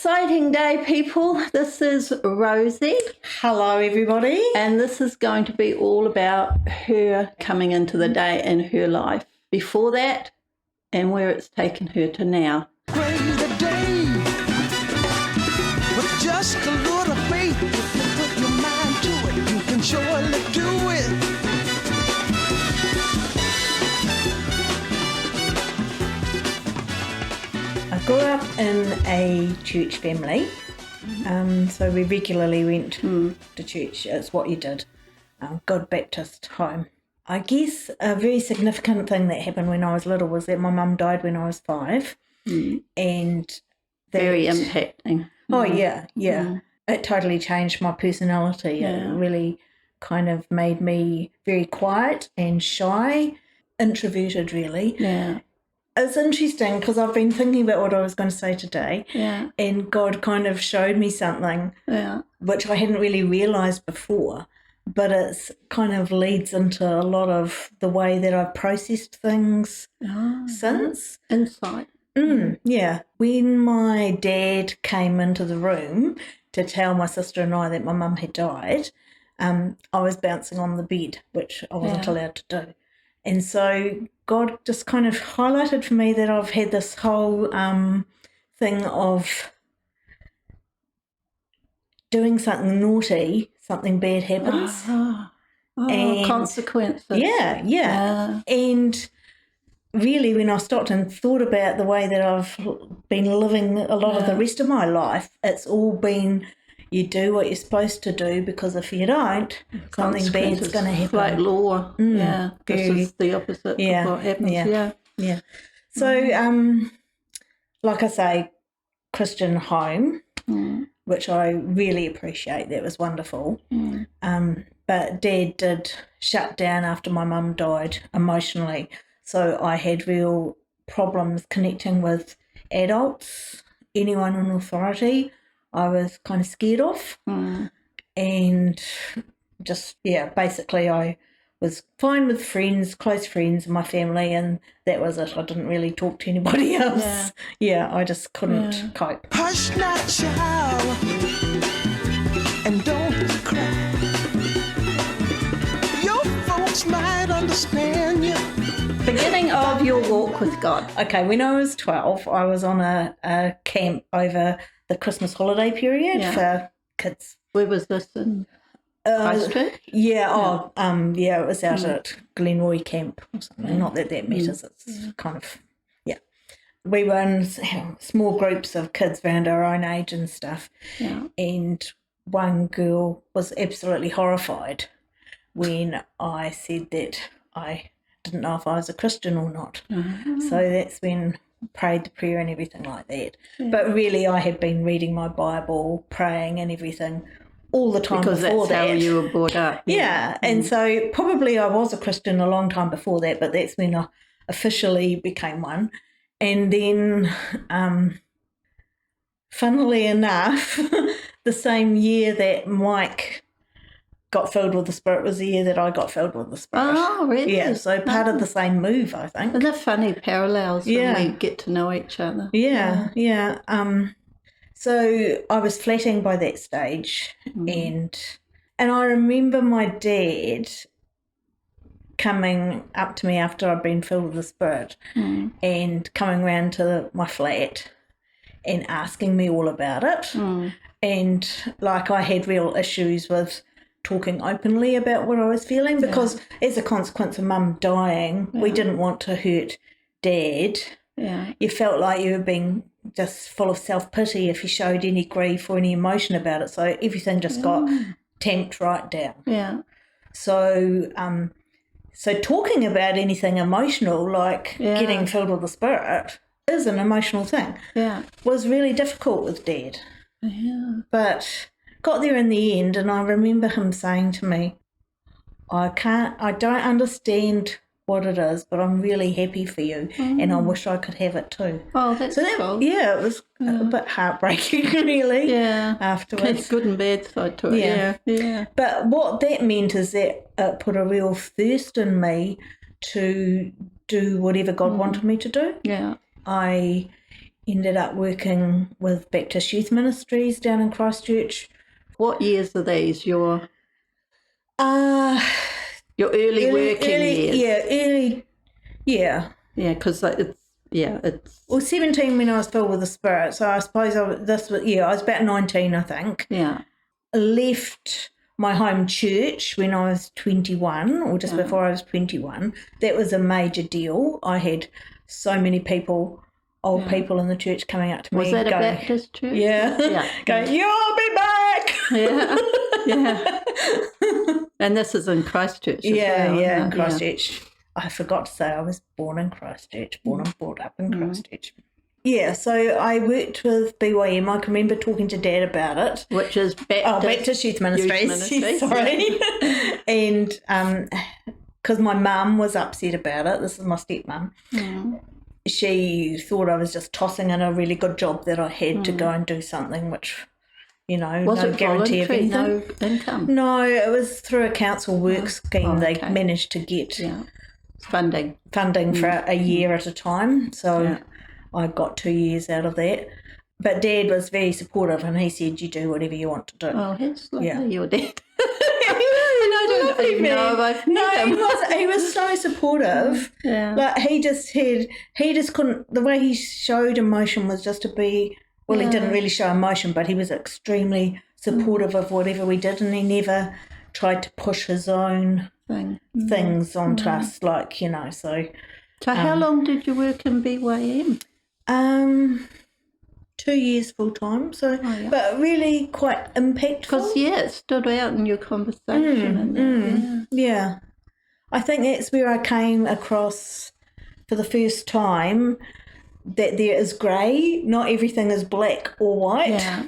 exciting day, people. This is Rosie. Hello, everybody. And this is going to be all about her coming into the day in her life before that and where it's taken her to now. Praise the day with just a little faith. If you put your mind to it, you can surely do it. I grew up in a church family, so we regularly went to church. It's what you did. God Baptist home. I guess a very significant thing that happened when I was little was that my mum died when I was 5. And that, Very impacting. Oh, yeah. It totally changed my personality. It really kind of made me very quiet and shy, introverted really. Yeah. It's interesting because I've been thinking about what I was going to say today, and God kind of showed me something which I hadn't really realised before, but it's kind of leads into a lot of the way that I've processed things since. Insight. Yeah. When my dad came into the room to tell my sister and I that my mum had died, I was bouncing on the bed, which I wasn't allowed to do. And so God just kind of highlighted for me that I've had this whole thing of doing something naughty, something bad happens. And consequences. Yeah. And really, when I stopped and thought about the way that I've been living a lot of the rest of my life, it's all been you do what you're supposed to do, because if you don't, something bad's going to happen. Like law. This is the opposite of what happens. Yeah. So, like I say, Christian home, which I really appreciate. That was wonderful. But Dad did shut down after my mum died emotionally. So I had real problems connecting with adults, anyone in authority. I was kind of scared of, and just, basically I was fine with friends, close friends in my family, and that was it. I didn't really talk to anybody else. I just couldn't cope. Hush not, child, and don't cry. Your folks might understand you. Beginning of your walk with God. Okay, when I was 12, I was on a camp over the Christmas holiday period for kids. Where was this in Christchurch? It was out at Glenroy Camp or something. Not that matters, it's kind of, We were in small groups of kids around our own age and stuff, and one girl was absolutely horrified when I said that I didn't know if I was a Christian or not. So that's when I prayed the prayer and everything like that. But really I had been reading my Bible, praying and everything all the time because before that. Because that's how you were brought up. And so probably I was a Christian a long time before that, but that's when I officially became one. And then, funnily enough, the same year that Mike got filled with the Spirit was the year that I got filled with the Spirit. Oh, really? Yeah, so part of the same move, I think. And they're funny parallels when we get to know each other. Yeah. So I was flatting by that stage, and I remember my dad coming up to me after I'd been filled with the Spirit and coming round to my flat and asking me all about it. And like I had real issues with talking openly about what I was feeling, because as a consequence of Mum dying, we didn't want to hurt Dad. You felt like you were being just full of self-pity if you showed any grief or any emotion about it, so everything just got tamped right down. So talking about anything emotional, like getting filled with the Spirit, is an emotional thing. Was really difficult with Dad. But got there in the end, and I remember him saying to me, I don't understand what it is, but I'm really happy for you, and I wish I could have it too. Oh, that's cool. Yeah, it was a bit heartbreaking, really, afterwards. It's good and bad side to it, yeah. But what that meant is that it put a real thirst in me to do whatever God wanted me to do. I ended up working with Baptist Youth Ministries down in Christchurch. What years are these? Your Uh, early working years? Yeah, early, yeah. Yeah, because it's... Well, 17 when I was filled with the Spirit, so I suppose I was about 19, I think. Yeah. I left my home church when I was 21, or just before I was 21. That was a major deal. I had so many people, old people in the church coming up to me. Was that a Baptist church? Yeah. Going, you'll be back! Yeah. And this is in Christchurch as well, in Christchurch. I forgot to say I was born in Christchurch, born and brought up in Christchurch. Yeah, so I worked with BYM. I can remember talking to Dad about it. Which is Baptist Youth Ministries. Sorry. And because my mum was upset about it, this is my stepmum, she thought I was just tossing in a really good job that I had to go and do something which, was no it guarantee of anything. No income? No, it was through a council work scheme. They managed to get funding for a year at a time. So I got 2 years out of that. But Dad was very supportive, and he said, you do whatever you want to do. Oh, he's lovely, your dad. He was so supportive. Yeah. Like he just couldn't, the way he showed emotion was just to be, well, he didn't really show emotion, but he was extremely supportive of whatever we did, and he never tried to push his own things onto us, So how long did you work in BYM? 2 years full time, but really quite impactful. Because it stood out in your conversation. Yeah. I think that's where I came across for the first time that there is grey. Not everything is black or white. Yeah.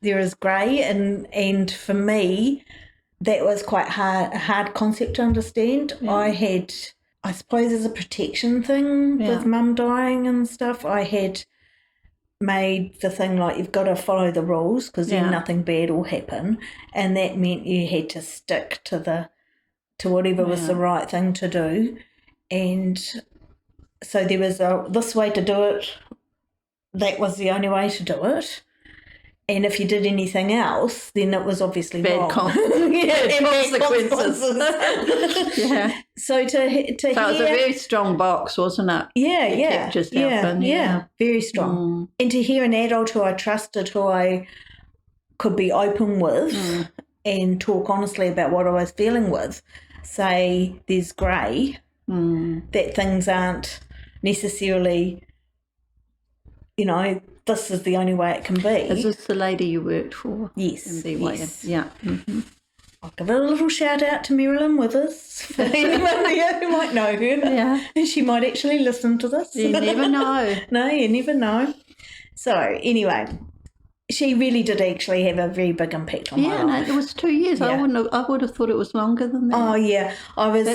There is grey, and for me, that was quite a hard concept to understand. Yeah. I suppose as a protection thing with Mum dying and stuff, I had made the thing like you've got to follow the rules because then nothing bad will happen, and that meant you had to stick to whatever was the right thing to do. And so there was this way to do it, that was the only way to do it. And if you did anything else, then it was obviously bad wrong. Bad consequences. Yeah. So it was a very strong box, wasn't it? Yeah, very strong. And to hear an adult who I trusted, who I could be open with and talk honestly about what I was feeling with, say there's grey, that things aren't necessarily, this is the only way it can be. Is this the lady you worked for? Yes. Yes. Yeah. Mm-hmm. I'll give a little shout out to Marilyn Withers for anyone here who might know her. Yeah. She might actually listen to this. You never know. No, you never know. So anyway, she really did actually have a very big impact on my life. It was 2 years. Yeah. I would have thought it was longer than that. Oh yeah, I was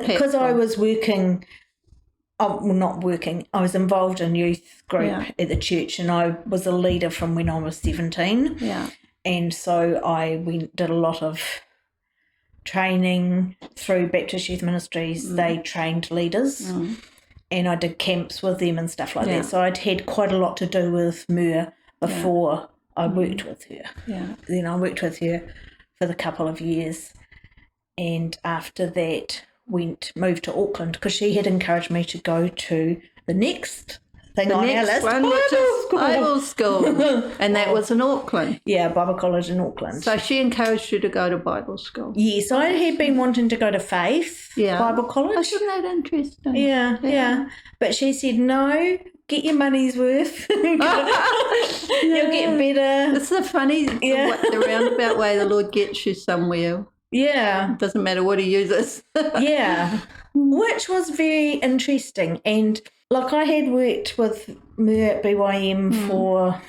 because I was working. Not working. I was involved in youth group at the church, and I was a leader from when I was 17. Yeah. And so we did a lot of training through Baptist Youth Ministries. They trained leaders, and I did camps with them and stuff like that. So I'd had quite a lot to do with Mur before I worked with her. Yeah. Then I worked with her for the couple of years, and after that moved to Auckland because she had encouraged me to go to the next thing on our list, Bible school. And that was in Auckland. Yeah, Bible college in Auckland. So she encouraged you to go to Bible school. Yes, I had been wanting to go to Faith Bible college. Isn't that interesting? Yeah. But she said, no, get your money's worth. You'll get better. It's the funny, the roundabout way the Lord gets you somewhere. Yeah. It doesn't matter what he uses. Yeah. Which was very interesting. And like I had worked with Mur at BYM for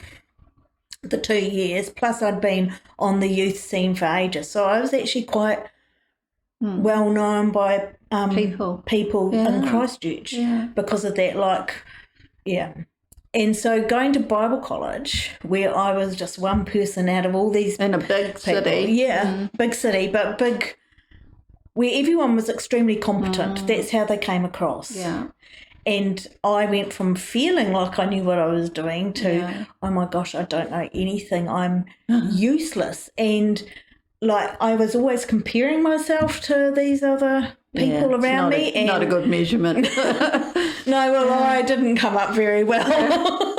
the 2 years, plus I'd been on the youth scene for ages. So I was actually quite well known by people in Christchurch because of that, And so going to Bible college, where I was just one person out of all these in a big city. Yeah, big city, but big, where everyone was extremely competent. That's how they came across. Yeah. And I went from feeling like I knew what I was doing to, oh my gosh, I don't know anything. I'm useless. And like I was always comparing myself to these other people around me. And not a good measurement. No, well, I didn't come up very well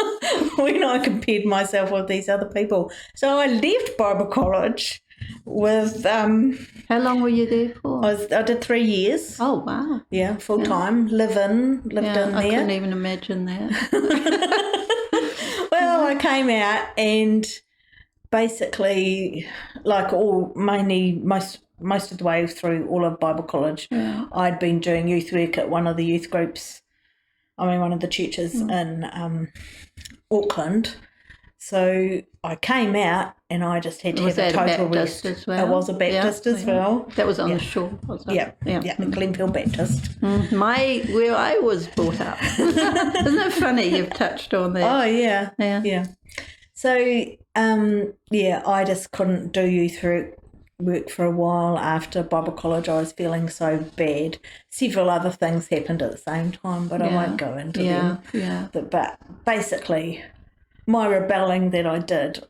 when I compared myself with these other people. So I left Bible college with How long were you there for? I did 3 years. Oh, wow. Yeah, full time, lived in there. I couldn't even imagine that. Well, I came out and basically, like most of the way through all of Bible college, I'd been doing youth work at one of the youth groups. One of the churches in Auckland. So I came out and I just had to have a total rest. As well? It was a Baptist as well. That was on the shore, was it? Yeah, Glenfield Baptist. Where I was brought up. Isn't it funny you've touched on that? Oh, yeah. So, I just couldn't do youth work for a while after Bible college. I was feeling so bad. Several other things happened at the same time, but I won't go into them. But basically, my rebelling that I did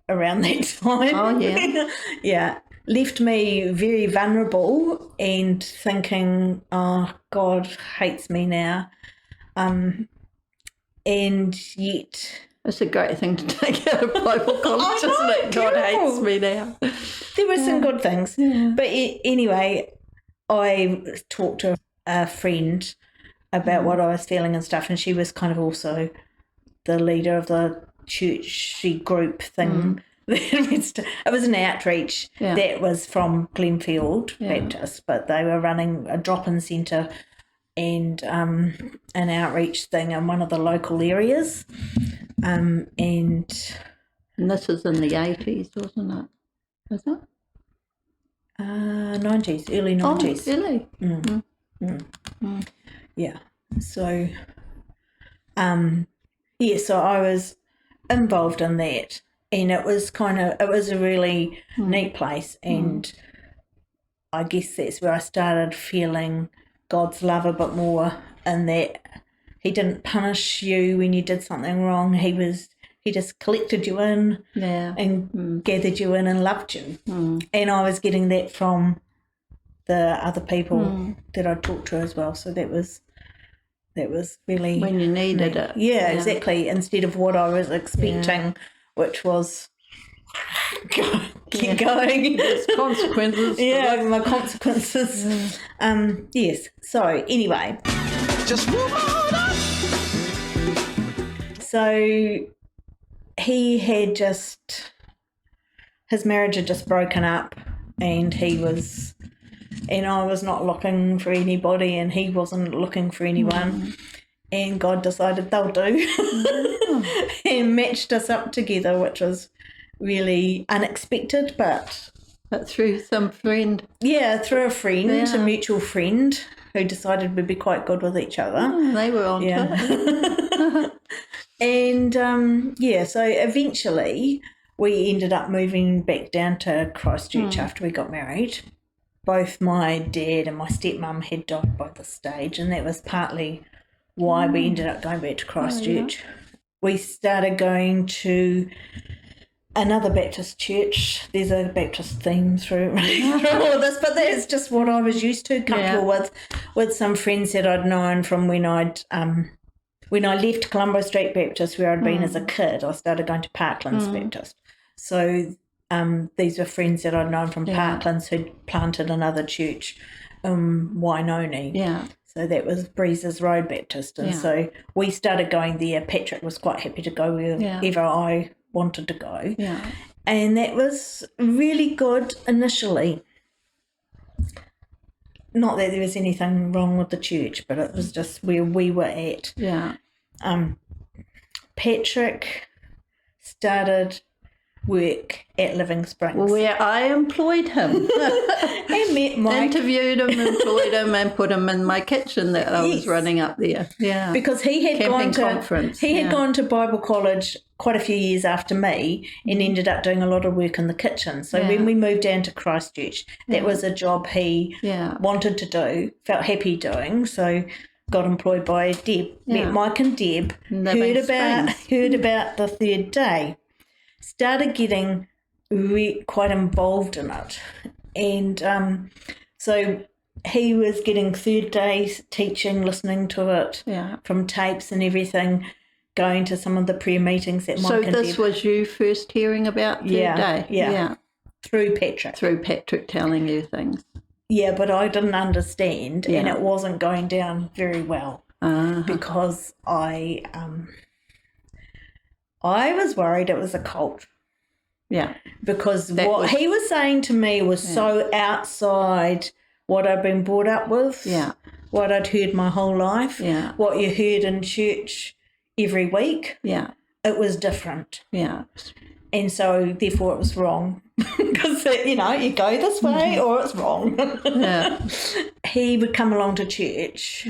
around that time. Oh, yeah. Yeah. Left me very vulnerable and thinking, oh, God hates me now. And yet... It's a great thing to take out of Bible college, isn't it? God hates me now. There were some good things. Yeah. But anyway, I talked to a friend about what I was feeling and stuff, and she was kind of also the leader of the churchy group thing. It was an outreach that was from Glenfield Baptist, but they were running a drop-in centre and an outreach thing in one of the local areas. And this is in the 80s, wasn't it? Was it? 90s, early 90s. Oh, really? Yeah. So, so I was involved in that, and it was a really neat place, and I guess that's where I started feeling God's love a bit more, in that He didn't punish you when you did something wrong. He just collected you in and gathered you in and loved you. And I was getting that from the other people that I talked to as well. So that was really when you needed it. Yeah, exactly. Instead of what I was expecting, which was keep going. There's consequences. My consequences. Yes. So anyway. Just move on up. So he had his marriage had just broken up, and I was not looking for anybody, and he wasn't looking for anyone. And God decided they'll do and matched us up together, which was really unexpected, but through some friend. Yeah, through a friend, a mutual friend who decided we'd be quite good with each other. They were on to it. And so eventually we ended up moving back down to Christchurch after we got married. Both my dad and my stepmum had died by this stage, and that was partly why we ended up going back to Christchurch. We started going to another Baptist church. There's a Baptist theme through all of this, but that's just what I was used to, comfortable with some friends that I'd known from when I left Colombo Street Baptist, where I'd been as a kid. I started going to Parklands Baptist. So these were friends that I'd known from Parklands who'd planted another church in Wainoni. Yeah. So that was Breezes Road Baptist. And so we started going there. Patrick was quite happy to go wherever I wanted to go. Yeah. And that was really good initially. Not that there was anything wrong with the church, but it was just where we were at. Yeah. Patrick started work at Living Springs. Where I employed him. I met Mike. Interviewed him, employed him, and put him in my kitchen that I was running up there. Yeah. Because he had gone to Bible college quite a few years after me and ended up doing a lot of work in the kitchen. So when we moved down to Christchurch, that was a job he wanted to do, felt happy doing. So got employed by Deb, met Mike and Deb, And they've been heard about the third day, started getting quite involved in it. And so he was getting third days teaching, listening to it from tapes and everything, going to some of the prayer meetings that Mike and Deb. So this was you first hearing about third day? Yeah. Through Patrick. Through Patrick telling you things. Yeah, but I didn't understand, and it wasn't going down very well because I was worried it was a cult. Yeah. Because what he was saying to me was so outside what I'd been brought up with, what I'd heard my whole life, what you heard in church every week. Yeah. It was different. Yeah. And so, therefore, it was wrong because, you go this way or it's wrong. Yeah. He would come along to church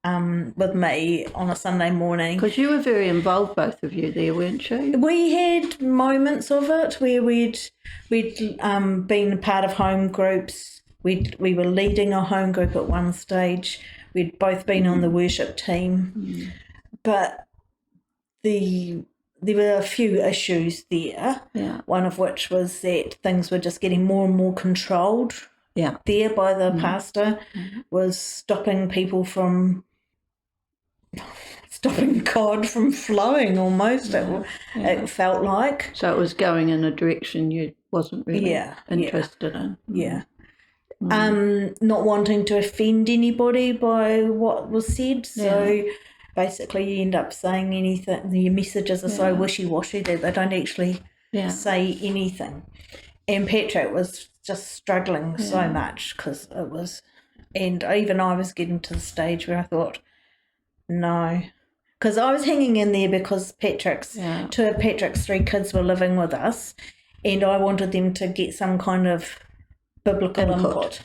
with me on a Sunday morning. Because you were very involved, both of you there, weren't you? We had moments of it where we'd been part of home groups. We were leading a home group at one stage. We'd both been on the worship team. But there were a few issues there, one of which was that things were just getting more and more controlled there by the pastor, was stopping people from, stopping God from flowing almost, it felt like. So it was going in a direction you wasn't really interested in. Yeah. Not wanting to offend anybody by what was said, so... Basically, you end up saying anything. Your messages are so wishy-washy that they don't actually say anything. And Patrick was just struggling so much because it was, and even I was getting to the stage where I thought, no, because I was hanging in there because two of Patrick's 3 kids were living with us, and I wanted them to get some kind of biblical input.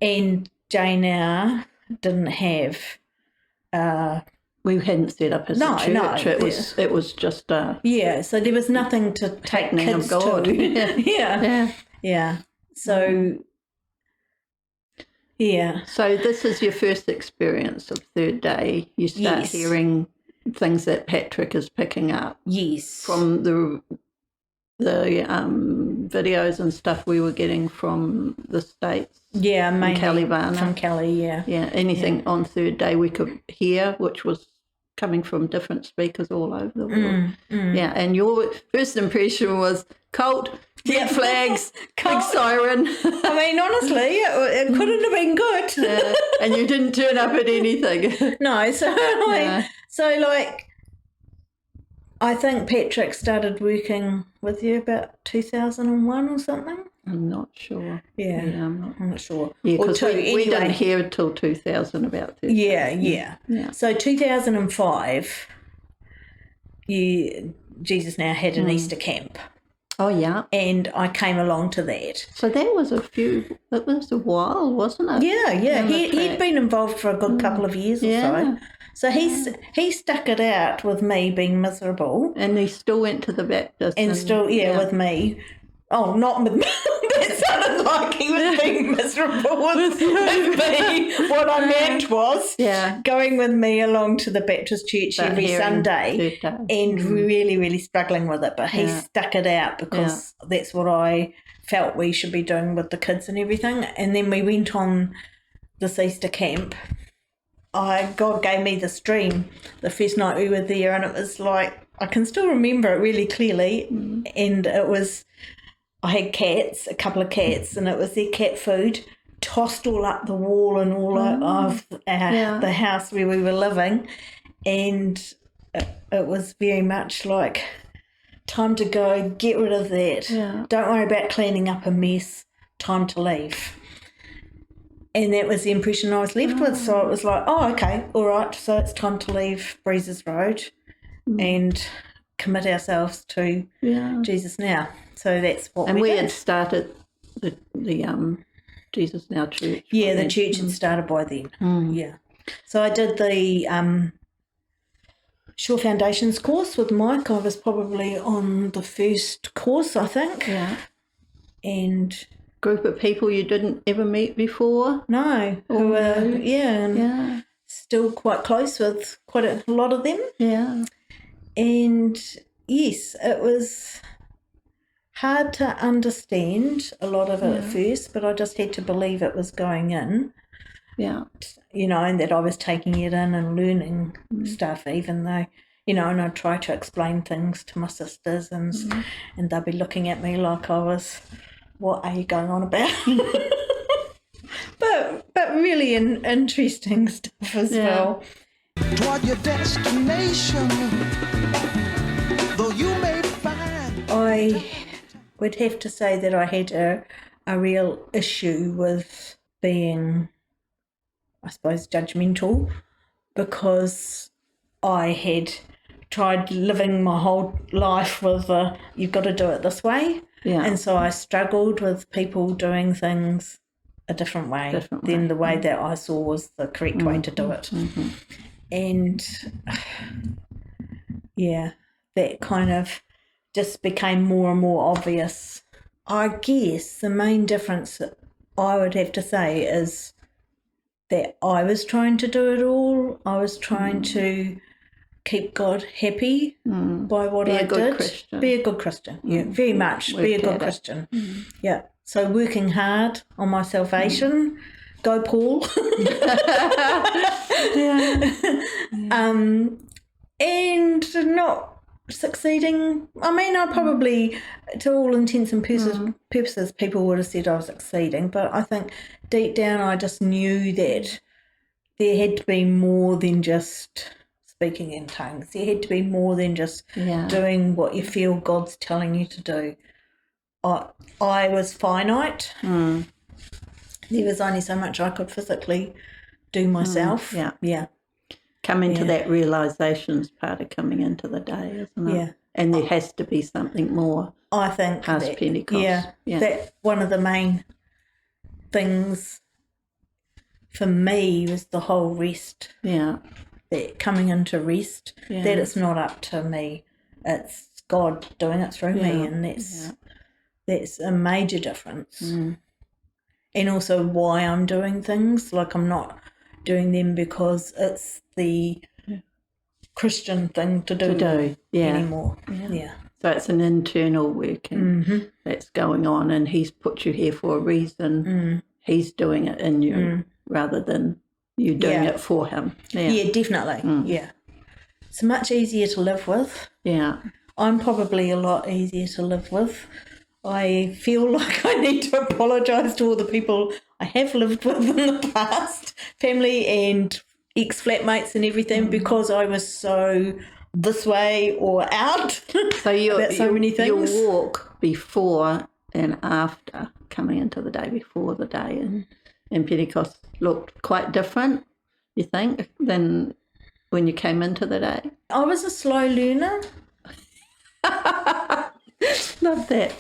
And Jane didn't have. We hadn't set up as a church. It was just so there was nothing to take kids of God. to. So this is your first experience of third day. You start hearing things that Patrick is picking up. Yes. From the videos and stuff we were getting from the States. Yeah, mainly Caliban. from Cali, Yeah, anything on third day we could hear, which was coming from different speakers all over the world. Yeah, and your first impression was cult, red flags, big siren. I mean, honestly, it couldn't have been good. And you didn't turn up at anything. No, I think Patrick started working with you about 2001 or something. I'm not sure. Yeah, I'm not sure. Yeah, because we didn't hear until 2000 about this. Yeah. So 2005, Jesus Now had an Easter camp. Oh, yeah. And I came along to that. So that was it was a while, wasn't it? Yeah. He'd been involved for a good couple of years or so. So he stuck it out with me being miserable. And he still went to the Baptist. And still, with me. Oh, not with me. That sounded like he was being miserable with me. What I meant was going with me along to the Baptist church every Sunday and really, really struggling with it. But he stuck it out because that's what I felt we should be doing with the kids and everything. And then we went on this Easter camp. God gave me this dream the first night we were there, and it was like, I can still remember it really clearly. And it was, I had cats, a couple of cats, and it was their cat food tossed all up the wall and all of the house where we were living. And it was very much like, time to go, get rid of that. Don't worry about cleaning up a mess, time to leave. And that was the impression I was left with. So it was like, okay, all right, so it's time to leave Breezes Road and commit ourselves to Jesus Now. So that's what we did. And we had started the Jesus Now church. Yeah, the church had started by then. Yeah. So I did the Sure Foundations course with Mike. I was probably on the first course, I think. Yeah. And group of people you didn't ever meet before. No, who were, and still quite close with quite a lot of them. Yeah. And yes, it was hard to understand a lot of it at first, but I just had to believe it was going in. Yeah. You know, and that I was taking it in and learning stuff, even though, you know, and I'd try to explain things to my sisters and they'd be looking at me like I was, what are you going on about? but really interesting stuff as well. Toward your destination, though you may find. I would have to say that I had a real issue with being, I suppose, judgmental, because I had tried living my whole life with you've got to do it this way. Yeah. And so I struggled with people doing things a different way than the way that I saw was the correct way to do it. Mm-hmm. And yeah, that kind of just became more and more obvious. I guess the main difference that I would have to say is that I was trying to do it all. I was trying to keep God happy by what I did. Christian. Be a good Christian. Yeah, very much. Be a good Christian. Yeah. So working hard on my salvation. Go Paul. And not succeeding. I mean, I probably, to all intents and purposes, people would have said I was succeeding, but I think deep down I just knew that there had to be more than just speaking in tongues. There had to be more than just doing what you feel God's telling you to do. I was finite. There was only so much I could physically do myself. Yeah. Coming to that realization's part of coming into the day, isn't it? Yeah. And there has to be something more. I think past Pentecost. Yeah. That one of the main things for me was the whole rest. Yeah. That coming into rest. Yeah. That it's not up to me. It's God doing it through me, and that's a major difference. And also why I'm doing things. Like, I'm not doing them because it's the Christian thing to do anymore. Yeah. So it's an internal working that's going on, and He's put you here for a reason. He's doing it in you rather than you doing it for Him. Yeah, definitely. Yeah. It's much easier to live with. Yeah. I'm probably a lot easier to live with. I feel like I need to apologise to all the people I have lived with in the past, family and ex-flatmates and everything, because I was so this way or out about so many things. Your walk before and after coming into the day, before the day in Pentecost looked quite different, you think, than when you came into the day? I was a slow learner. Love that.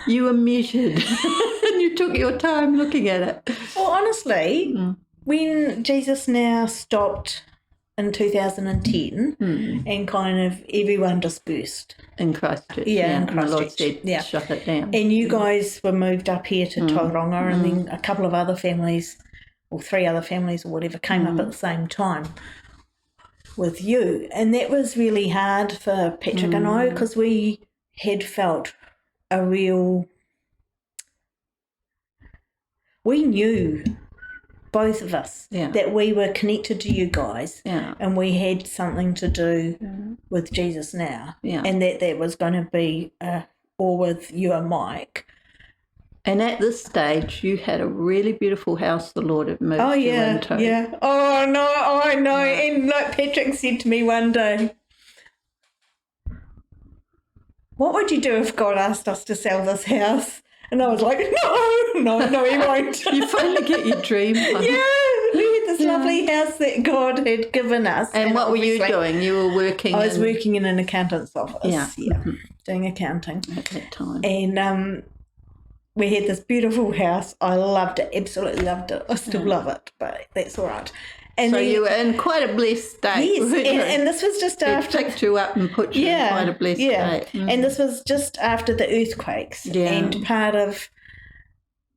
You were measured and you took your time looking at it. Well, honestly, when Jesus Now stopped in 2010 and kind of everyone dispersed. In Christchurch. In and the Lord Christchurch. said, shut it down. And you guys were moved up here to Tauranga, and then a couple of other families, or 3 other families or whatever, came up at the same time with you, and that was really hard for Patrick and I, because we had felt we knew, both of us, that we were connected to you guys, and we had something to do with Jesus Now, and that was going to be or with you and Mike. And at this stage, you had a really beautiful house the Lord had moved you into. Yeah. Oh, no, I know. And like Patrick said to me one day, what would you do if God asked us to sell this house? And I was like, no, he won't. You finally get your dream. Yeah, we had this lovely house that God had given us. And what were you doing? You were working I was working in an accountant's office. Doing accounting. At that time. And we had this beautiful house. I loved it, absolutely loved it. I still love it, but that's all right. And so then, you were in quite a blessed state. yes, and this was just after. It picked you up and put you in quite a blessed state. And this was just after the earthquakes. And part of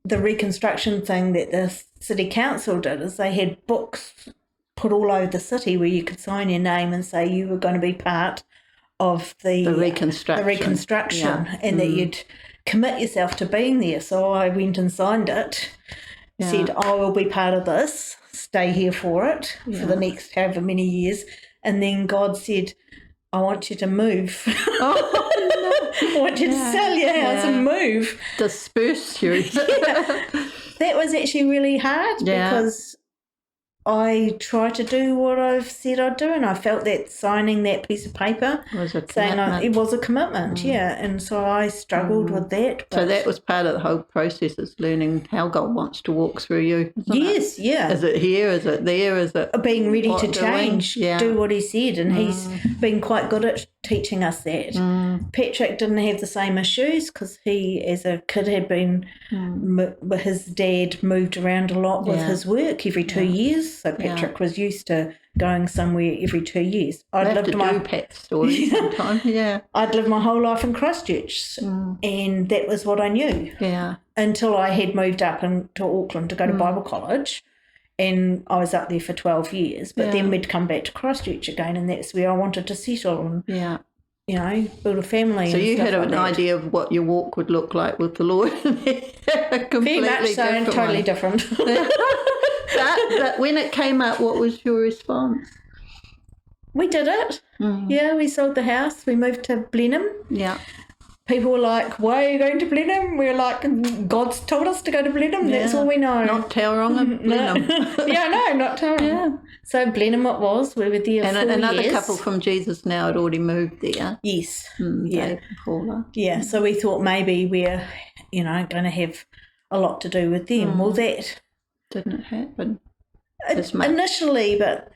the reconstruction thing that the city council did is they had books put all over the city where you could sign your name and say you were going to be part of the reconstruction, and that you'd commit yourself to being there. So I went and signed it, said I will be part of this, stay here for it for the next however many years, and then God said, I want you to move. I want you to sell your house and move. Disperse you. That was actually really hard because I tried to do what I've said I'd do, and I felt that signing that piece of paper it was a commitment, and so I struggled with that. So that was part of the whole process, is learning how God wants to walk through you. Yes, it? Is it here? Is it there? Is it being ready to change, do what he said, and he's been quite good at teaching us that. Patrick didn't have the same issues because he, as a kid, had been his dad moved around a lot with his work every 2 years. So Patrick was used to going somewhere every 2 years. I'd lived my pet stories sometimes. I'd lived my whole life in Christchurch, and that was what I knew. Until I had moved up to Auckland to go to Bible college, and I was up there for 12 years. But then we'd come back to Christchurch again, and that's where I wanted to settle and build a family. So you had an idea of what your walk would look like with the Lord. Very much so, and totally different. But when it came up, what was your response? We did it. We sold the house. We moved to Blenheim. People were like, why are you going to Blenheim? We were like, God's told us to go to Blenheim. That's all we know. Not Tauranga, Blenheim. Not Tauranga. So Blenheim it was. We were there for 4 years. Another couple from Jesus Now had already moved there. Yes. Paula. So we thought maybe we're, going to have a lot to do with them. Well, that didn't happen initially, but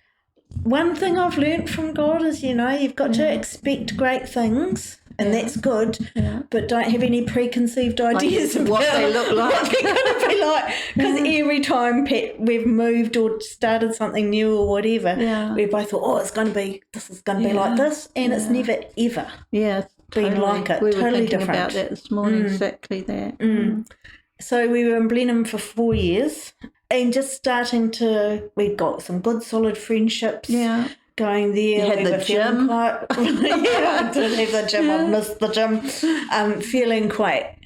one thing I've learnt from God is, you've got to expect great things, and that's good, but don't have any preconceived ideas about what they look like. What they're going to be like. Because every time we've moved or started something new or whatever, we both thought, this is going to be like this, and it's never ever been like it. We were totally thinking different. about that this morning, exactly that. So we were in Blenheim for 4 years, and just we'd got some good solid friendships going there. You had the gym. I did have the gym. I missed the gym. Feeling quite,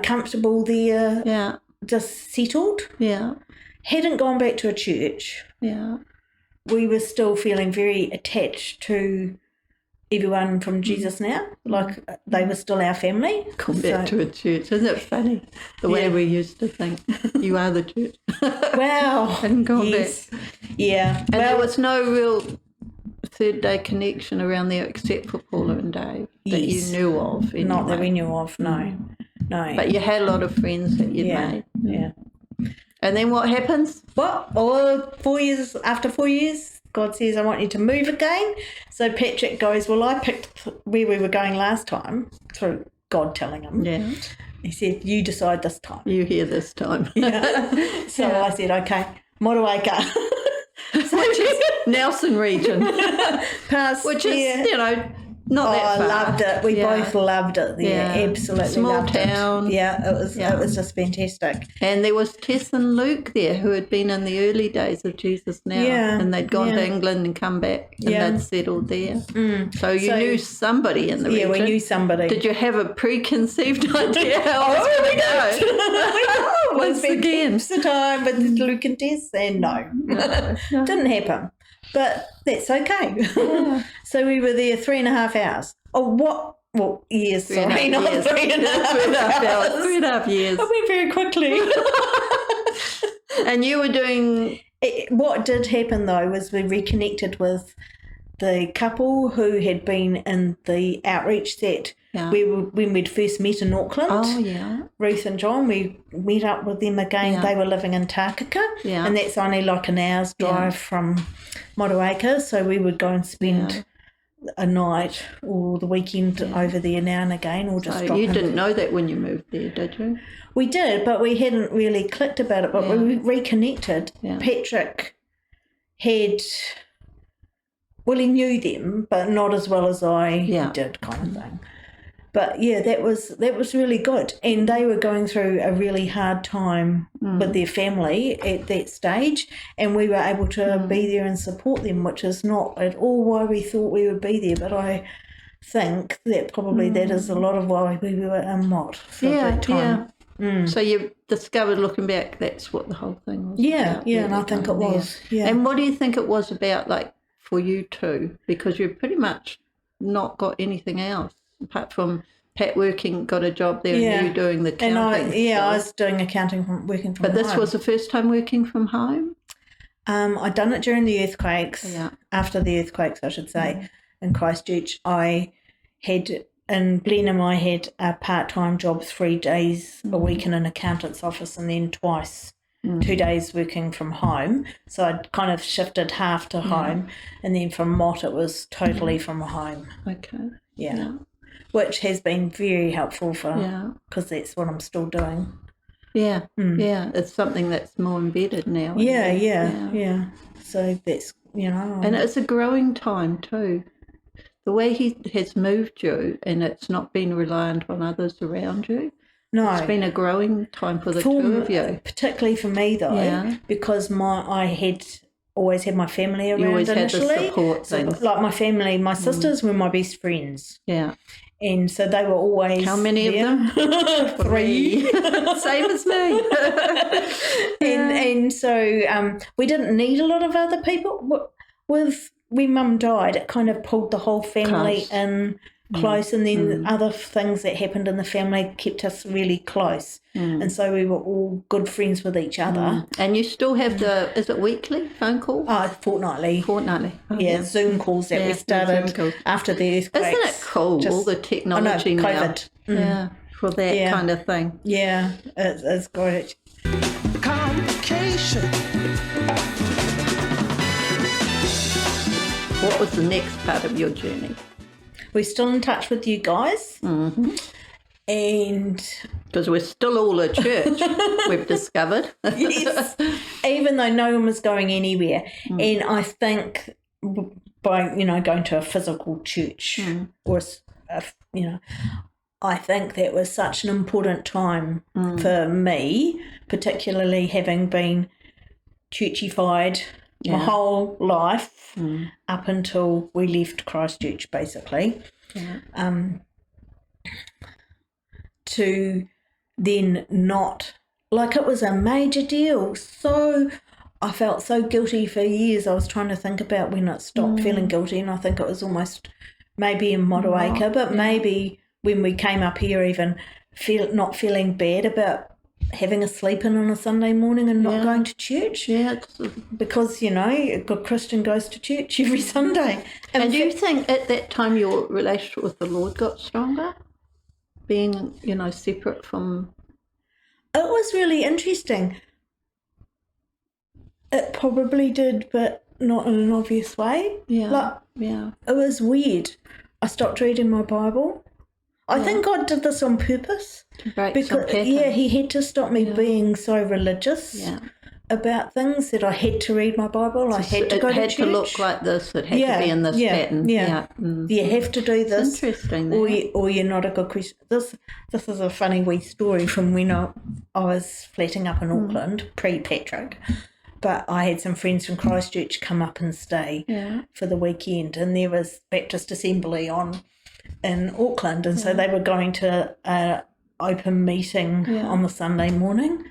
comfortable there. Just settled. Hadn't gone back to a church. We were still feeling very attached to everyone from Jesus Now, like they were still our family. Come back to a church. Isn't it funny the way we used to think you are the church? Wow. And gone back. Yeah. And there was no real third day connection around there except for Paula and Dave that you knew of. Anyway. Not that we knew of, no. But you had a lot of friends that you'd made. Yeah. And then what happens? After 4 years, God says, I want you to move again. So Patrick goes, well, I picked where we were going last time through God telling him. Yeah. He said, you decide this time. You hear this time. So I said, okay, Motueka. Which is Nelson region. Which is, not that far. I loved it. We both loved it there. Absolutely Small loved town. it. Yeah, it was just fantastic. And there was Tess and Luke there who had been in the early days of Jesus Now. And they'd gone to England and come back and they'd settled there. So you knew somebody in the region. Yeah, we knew somebody. Did you have a preconceived idea how it was going to go? Once again. The time with Luke and Tess, and no. Didn't happen. But that's okay. Yeah. So we were there 3.5 hours. Oh, what? Well, years. 3.5 years. 3.5 years. I went very quickly. And you were doing... What did happen, though, was we reconnected with the couple who had been in the outreach that when we'd first met in Auckland. Oh, yeah. Ruth and John, we met up with them again. Yeah. They were living in Tākaka, and that's only like an hour's drive from Motueka, so we would go and spend a night or the weekend over there now and again, or just drop in. You didn't know that when you moved there, did you? We did, but we hadn't really clicked about it, but we reconnected. Yeah. Patrick he knew them, but not as well as I did, kind of thing. But yeah, that was really good. And they were going through a really hard time with their family at that stage, and we were able to be there and support them, which is not at all why we thought we would be there. But I think that probably that is a lot of why we were in Mott for that time. So you discovered, looking back, that's what the whole thing was about. And I think it was. Yeah. And what do you think it was about, like, for you two? Because you've pretty much not got anything else apart from Pat got a job there and you doing the accounting. And I was doing accounting working from home. But this was the first time working from home? I'd done it during the earthquakes, after the earthquakes, I should say, in Christchurch. I had, and Glenn and I had a part-time job 3 days a week in an accountant's office, and then twice 2 days working from home. So I'd kind of shifted half to home, and then from Mott it was totally from home. Okay. Yeah. Which has been very helpful because that's what I'm still doing. Yeah. It's something that's more embedded now. Yeah. So that's, And it's a growing time too. The way he has moved you, and it's not been reliant on others around you. No. It's been a growing time for the two of you. Particularly for me, though, because I had always had my family around. You always initially. had the support things. Like my family, my sisters were my best friends. Yeah. And so they were always How many there. of them? 3. Same as me. And so we didn't need a lot of other people. When Mum died, it kind of pulled the whole family in close, and then other things that happened in the family kept us really close. And so we were all good friends with each other. And you still have is it weekly phone calls? Fortnightly. Oh, Zoom calls that we started after the earthquakes. Isn't it cool, all the technology now? COVID. Yeah, for that kind of thing. Yeah, it's great. Complication. What was the next part of your journey? We're still in touch with you guys. And because we're still all a church, we've discovered. Yes, even though no one was going anywhere. And I think by, going to a physical church or, I think that was such an important time for me, particularly having been churchified my whole life up until we left Christchurch, basically. To then not, like, it was a major deal. So I felt so guilty for years. I was trying to think about when it stopped feeling guilty, and I think it was almost maybe in Motueka, but maybe when we came up here, even not feeling bad about having a sleep in on a Sunday morning and not going to church. Yeah. Because, a good Christian goes to church every Sunday. And do you think at that time your relationship with the Lord got stronger? Being, separate from... It was really interesting. It probably did, but not in an obvious way. Yeah. It was weird. I stopped reading my Bible. I think God did this on purpose. To break some patterns. He had to stop me being so religious about things that I had to read my Bible. I had to go to church. It had to look like this. It had to be in this pattern. You have to do this. It's interesting. Or you're not a good Christian. This is a funny wee story from when I was flatting up in Auckland, pre-Patrick. But I had some friends from Christchurch come up and stay for the weekend, and there was Baptist Assembly on in Auckland, and so they were going to an open meeting on the Sunday morning.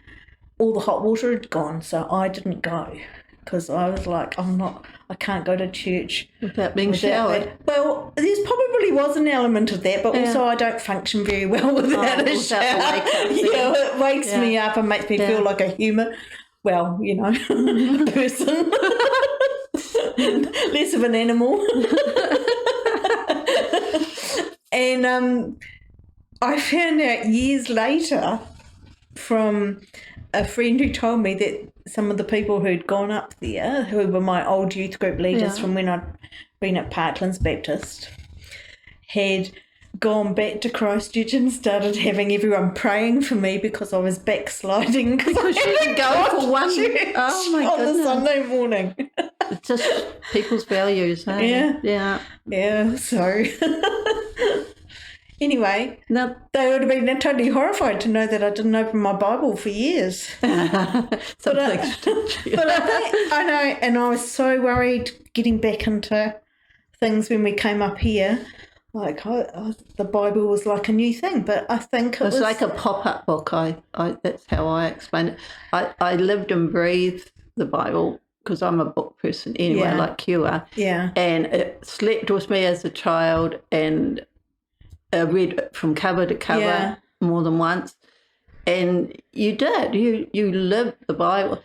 All the hot water had gone, so I didn't go because I was like, I can't go to church without being showered. Well, there probably was an element of that, but also I don't function very well without a shower. It wakes me up and makes me feel like a human. Well, a person, less of an animal. And I found out years later from a friend who told me that some of the people who'd gone up there, who were my old youth group leaders from when I'd been at Parklands Baptist, had gone back to Christchurch and started having everyone praying for me because I was backsliding. Because you didn't go for one on the Sunday morning. It's just people's values, eh? Yeah. Yeah. Yeah, so anyway, Now, they would have been totally horrified to know that I didn't open my Bible for years. something's But I know, and I was so worried getting back into things when we came up here. Like, the Bible was like a new thing, but I think it was like a pop-up book. That's how I explain it. I lived and breathed the Bible because I'm a book person anyway, like you are. Yeah. And it slept with me as a child, and I read it from cover to cover more than once. And you did. You lived the Bible.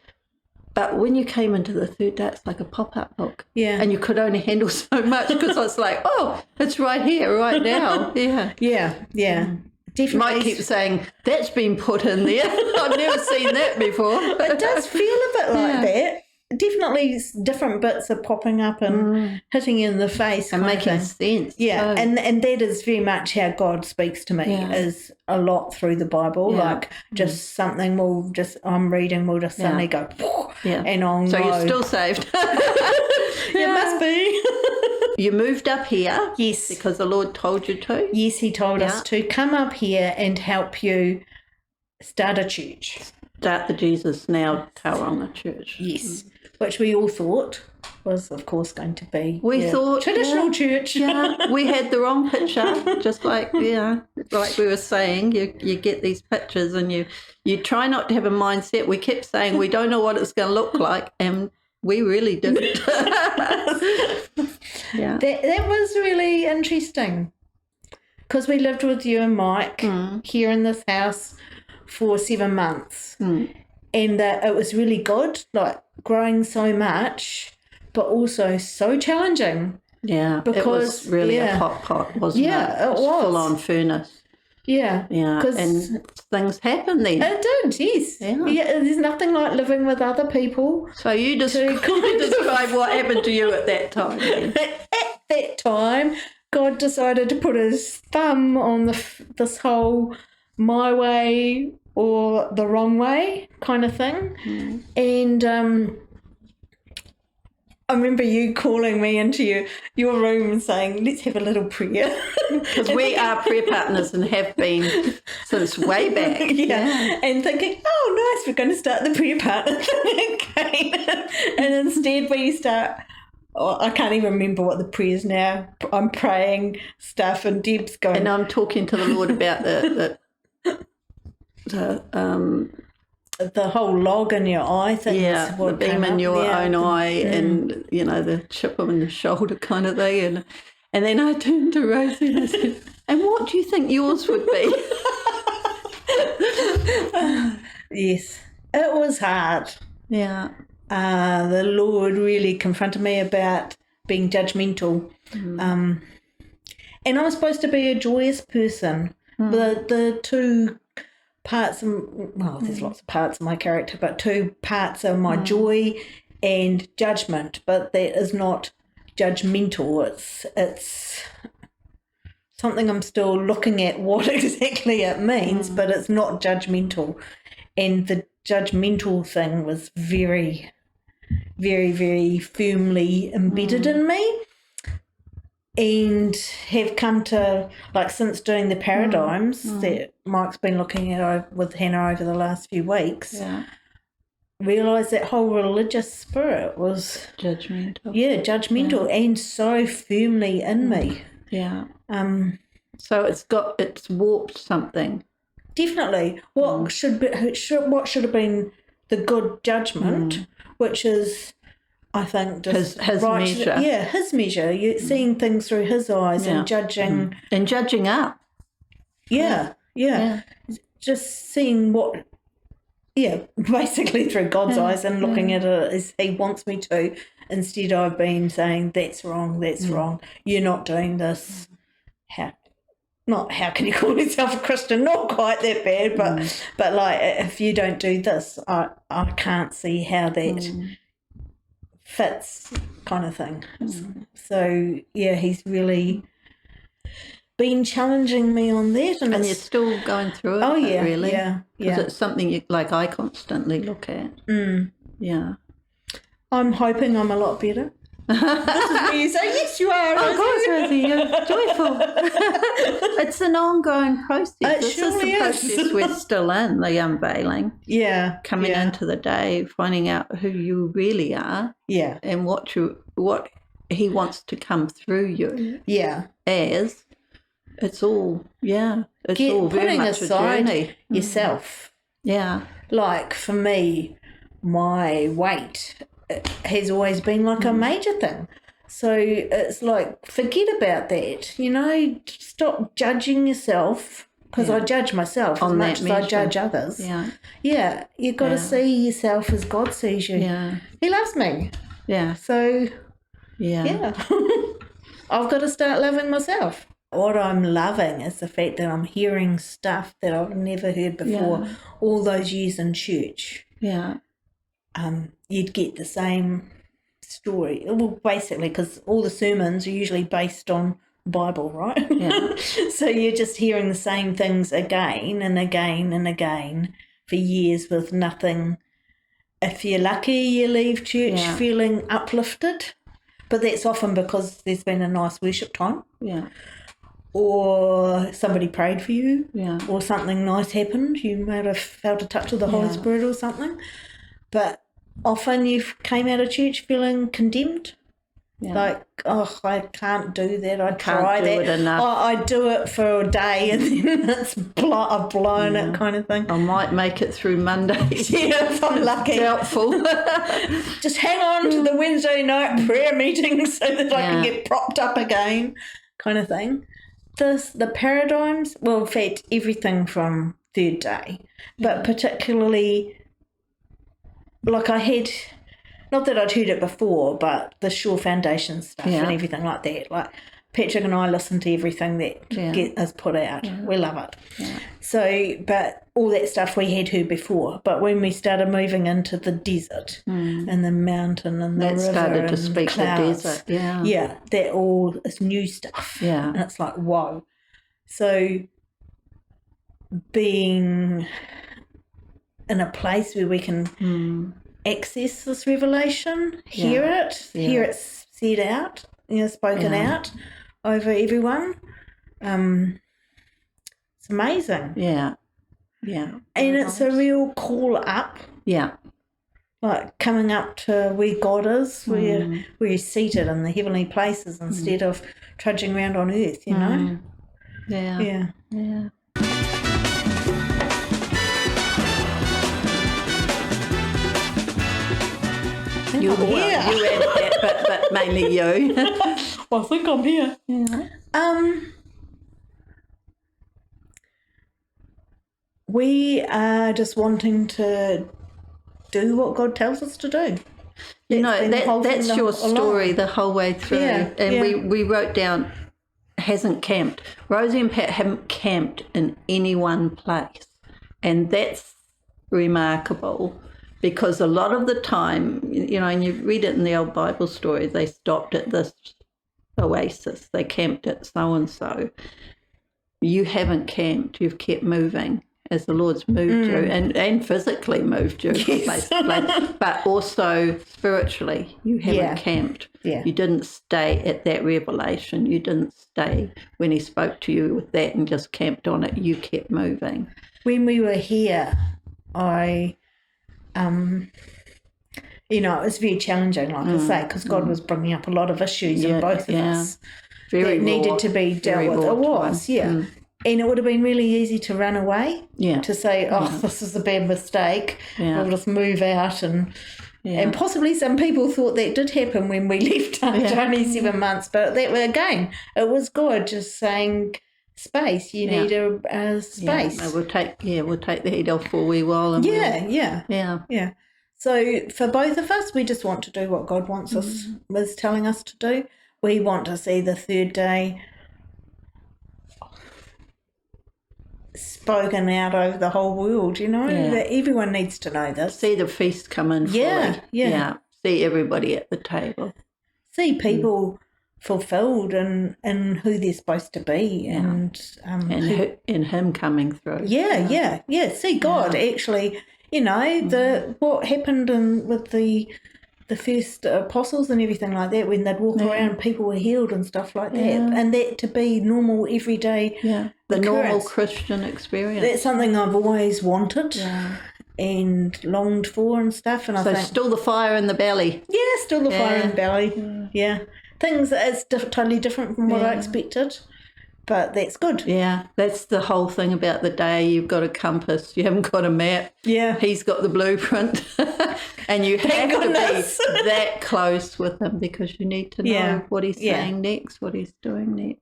But when you came into the third day, it's like a pop-up book. Yeah. And you could only handle so much because I was like, oh, it's right here, right now. Yeah. Yeah. Definitely. You might keep saying, that's been put in there. I've never seen that before. But it does feel a bit like that. Definitely different bits are popping up and hitting you in the face. And making sense. Yeah, and that is very much how God speaks to me, is a lot through the Bible. Like just something I'm reading will just suddenly go, and I'll know. So you're still saved. It must be. You moved up here. Yes. Because the Lord told you to. Yes, he told us to come up here and help you start a church. Start the Jesus Now Tauranga Church. Yes. Which we all thought was, of course, going to be we thought traditional church. Yeah, we had the wrong picture. Just like we were saying, you get these pictures and you try not to have a mindset. We kept saying we don't know what it's going to look like, and we really didn't. Yeah, that was really interesting because we lived with you and Mike here in this house for 7 months, and it was really good, like growing so much, but also so challenging. Yeah, because it was really a hot pot, wasn't it? Yeah, it was. Full on furnace. Yeah, and things happen then. It did, yes. Yeah, there's nothing like living with other people. So you describe what happened to you at that time. Then. At that time, God decided to put his thumb on this whole my way or the wrong way kind of thing. And I remember you calling me into your room and saying, let's have a little prayer. Because we are prayer partners and have been since way back. Yeah. And thinking, oh, nice, we're going to start the prayer partner thing again. And instead we start, I can't even remember what the prayers now. I'm praying stuff and Deb's going. And I'm talking to the Lord about the whole log in your eye thing. Yeah, the beam in your own eye and, the chip in the shoulder kind of thing. And then I turned to Rosie and I said, and what do you think yours would be? Yes, it was hard. Yeah. The Lord really confronted me about being judgmental. And I'm supposed to be a joyous person. The two parts there's lots of parts of my character, but two parts are my joy and judgment, but that is not judgmental. It's something I'm still looking at what exactly it means, but it's not judgmental. And the judgmental thing was very, very, very firmly embedded in me. And have come to, like, since doing the paradigms that Mike's been looking at with Hannah over the last few weeks, realise that whole religious spirit was judgmental. Yeah, judgmental and so firmly in me. Yeah. So it's warped something. Definitely. What should have been the good judgment, which is, I think, just his measure. Yeah, his measure. You're seeing things through his eyes and judging. And judging up. Yeah. Just seeing what, basically through God's eyes and looking at it as he wants me to, instead of being saying, that's wrong, you're not doing this. How can you call yourself a Christian? Not quite that bad, but like, if you don't do this, I can't see how that fits, kind of thing. So he's really been challenging me on that, and you're still going through it. Oh yeah, really, yeah. Because it's something I constantly look at. Yeah. I'm hoping I'm a lot better. This is where you say, yes, you are. Of course, Rosie, you're joyful. It's an ongoing process. This surely is the is. process we're still in, the unveiling. Yeah. Coming into the day, finding out who you really are. Yeah. And what he wants to come through you. Yeah. As. It's all, it's all very much a journey. Yourself. Yeah. Like, for me, my weight has always been like a major thing. So it's like, forget about that. You know, stop judging yourself, because I judge myself as much as I judge others. Yeah. Yeah, you've got to see yourself as God sees you. Yeah. He loves me. Yeah. So, yeah. I've got to start loving myself. What I'm loving is the fact that I'm hearing stuff that I've never heard before all those years in church. Yeah. You'd get the same story. Well, basically, because all the sermons are usually based on the Bible, right? Yeah. So you're just hearing the same things again and again and again for years with nothing. If you're lucky, you leave church feeling uplifted, but that's often because there's been a nice worship time. Yeah. Or somebody prayed for you, or something nice happened. You might have felt a touch of the Holy Spirit or something. But often you came out of church feeling condemned. Yeah. Like, I can't do that. I try that. It enough. I do it for a day and then I've blown it, kind of thing. I might make it through Monday. If I'm lucky. Doubtful. Just hang on to the Wednesday night prayer meeting so that I can get propped up again, kind of thing. The paradigms, well, in fact, everything from third day, but particularly, like I had, not that I'd heard it before, but the Sure Foundation stuff and everything like that. Like, Patrick and I listen to everything that is put out. Yeah. We love it. Yeah. So, but all that stuff we had heard before. But when we started moving into the desert and the mountain and the river started to and speak clouds, the desert. Yeah. Yeah, that all is new stuff. Yeah. And it's like, whoa. So being in a place where we can access this revelation, hear it said out, spoken out over everyone. It's amazing. Yeah. Yeah. And it's a real call up. Yeah. Like coming up to where God is, where He's seated in the heavenly places instead of trudging around on earth, you know? Yeah. Yeah. Yeah. You added that, but mainly you. Well, I think I'm here. Yeah. We are just wanting to do what God tells us to do. That's your story the whole way through. Yeah, and we wrote down, hasn't camped. Rosie and Pat haven't camped in any one place. And that's remarkable, because a lot of the time, and you read it in the old Bible stories, they stopped at this oasis, they camped at so-and-so. You haven't camped, you've kept moving as the Lord's moved you, and physically moved you from place to place, but also spiritually, you haven't camped. Yeah. You didn't stay at that revelation. You didn't stay when He spoke to you with that and just camped on it. You kept moving. When we were here, it was very challenging, like I say, because God was bringing up a lot of issues in both of us that needed to be dealt with. It was, And it would have been really easy to run away, to say, this is a bad mistake, we'll just move out. And possibly some people thought that did happen when we left after only 7 months. But again, it was God just saying, space, you need a space. Yeah. We'll take the heat off for a wee while. And Yeah. So for both of us, we just want to do what God wants us, was telling us to do. We want to see the third day spoken out over the whole world, that everyone needs to know this. See the feast come in fully. Yeah. See everybody at the table. See people fulfilled in who they're supposed to be, and in Him coming through. See God actually, what happened with the the first apostles and everything like that, when they'd walk around, people were healed and stuff like that. And that to be normal, everyday the normal occurrence. Christian experience. That's something I've always wanted and longed for and stuff. And I think still the fire in the belly. yeah, still the fire in the belly. Yeah, things that is totally different from what I expected, but that's good. Yeah, that's the whole thing about the day. You've got a compass. You haven't got a map. Yeah, He's got the blueprint. And you have to be that close with him because you need to know what he's saying next, what he's doing next.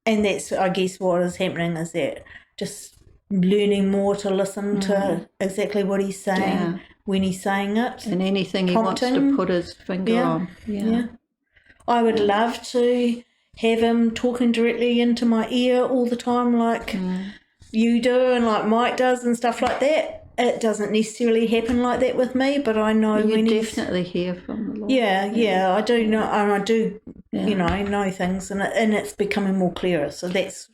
And that's, I guess, what is happening is that just learning more to listen to exactly what he's saying when he's saying it. And anything he wants to put his finger on. Yeah. I would love to have him talking directly into my ear all the time like you do and like Mike does and stuff like that. It doesn't necessarily happen like that with me, but I know when you definitely hear from the Lord. Yeah, I do know, and I do, know things, and it's becoming more clearer. So that's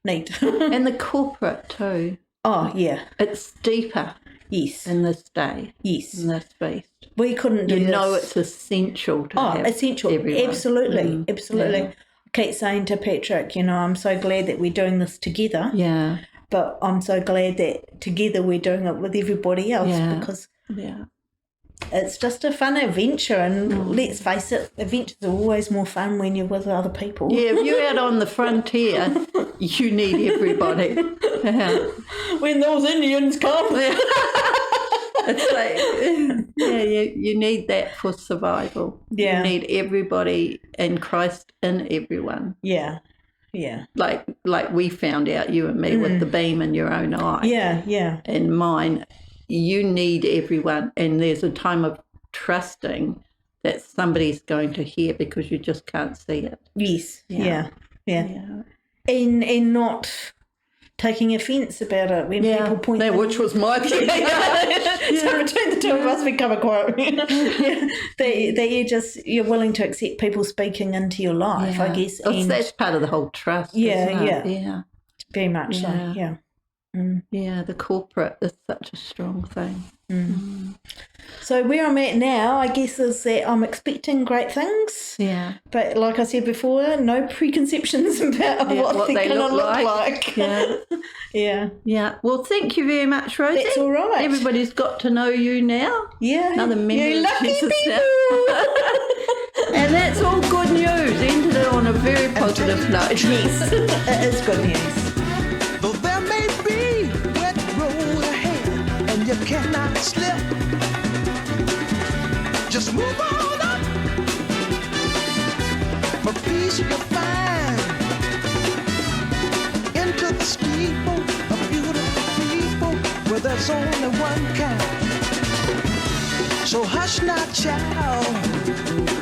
neat. And the corporate too. Oh yeah, it's deeper. Yes. In this day. Yes. In this feast. We couldn't do this. You know it's essential to have essential. Everyone. Absolutely. Absolutely. Yeah. I keep saying to Patrick, I'm so glad that we're doing this together. Yeah. But I'm so glad that together we're doing it with everybody else because it's just a fun adventure. And let's face it, adventures are always more fun when you're with other people. Yeah, if you're out on the frontier, you need everybody. Yeah. When those Indians come. It's like, you need that for survival. Yeah. You need everybody and Christ in everyone. Yeah. Yeah. Like we found out, you and me, with the beam in your own eye. Yeah. And mine, you need everyone. And there's a time of trusting that somebody's going to hear because you just can't see it. Yes. Yeah. And not taking offence about it when people point out. Which was my thing. So between the two of us, we cover quite. That you're willing to accept people speaking into your life, I guess. And that's part of the whole trust. Yeah. Very much so. Yeah. Yeah, the corporate is such a strong thing. So where I'm at now, I guess, is that I'm expecting great things. Yeah. But like I said before, no preconceptions about what they're going to look like. Yeah. Yeah. Well, thank you very much, Rosie. That's all right. Everybody's got to know you now. Yeah. Another member of Jesus now. And that's all good news. Ended it on a very positive note. Yes, it is good news. Though there may be wet road ahead and you cannot slip, just move on up. For peace you find into the steeple of beautiful people where there's only one kind. So hush not, child.